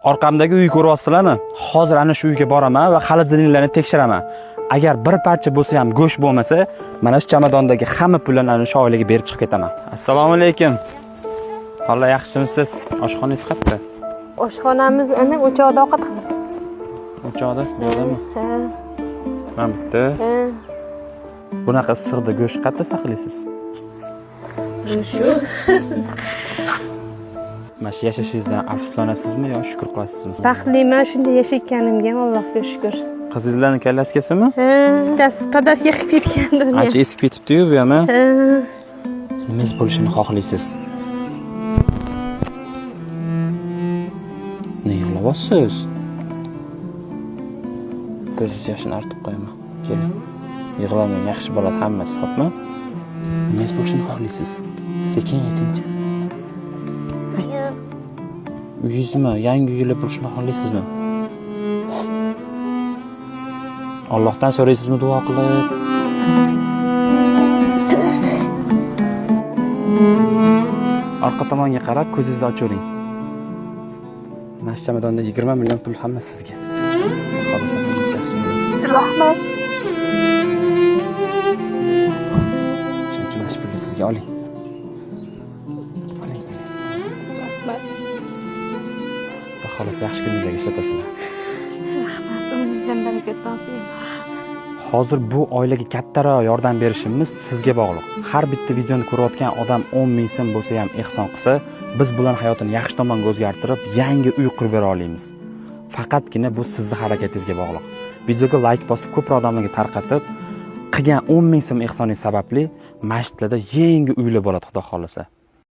Orqamdagi uy ko'ryapsizlarmi? Hozir ana shu uyga boraman va xalidlarni tekshiraman. Agar bir parcha bo'lsa ham go'sht bo'lmasa, mana shu chamadondagi hamma pullarni ana shu oilaga berib chiqib ketaman. Assalomu alaykum. Xo'lla, yaxshimisiz? Oshxonangiz qayerda? Oshxonamiz ana o'choqda ovqat qiladi. O'choqda, yo'qmi? Ha. Mana bitta. Ha. Bunaqa issiqda go'sht qayerda saqlaysiz? Shu. Mana shu yashashingizdan afsuslanasizmi yo shukr qilasizmi? Baxtliman shunday yashayotganimga, Allohga shukr. Qizingizlarning kallasi kelsinmi? Ha, dast podarka qilib ketgan dunyo. Ancha esib ketibdi-yu bu ham. Ha. Nimangiz bo'lishini xohlaysiz? Ne yig'layapsiz? Ko'zingiz yoshini artib qo'yaman. Keling. Yig'lamang, yaxshi bo'ladi hammasi, xo'pmi? Nimangiz bo'lishini xohlaysiz? Sekin aytingchi. Uyingizmi, yangi uylar bo'lishini xohlaysizmi? Allohdan so'raysizmi duo qilib? Orqa tomonga qarab ko'zingizni oching. Mana shu chamadonda 20 million pul hamma sizga. Xohlasa hammasi yaxshi bo'ladi. Rahmat. Shuncha pulni sizga oling. Rahmat. Xohlasa yaxshi kunlarga ishlatasizlar. Rahmat. Umringizdan baraka toping. Hozir bu oilaga kattaroq yordam berishimiz sizga bog'liq. Har bitta videoni ko'rayotgan odam 10 ming so'm bo'lsa ham ehson qilsa, biz bularning hayotini yaxshi tomonga o'zgartirib, yangi uy qurib bera olamiz. Faqatgina bu sizning harakatingizga bog'liq. Videoga like bosib, ko'proq odamlarga tarqatib, qilgan 10 ming so'm ehsoningiz sababli masjidlarda yangi uylar bo'ladi, Xudo xolasa.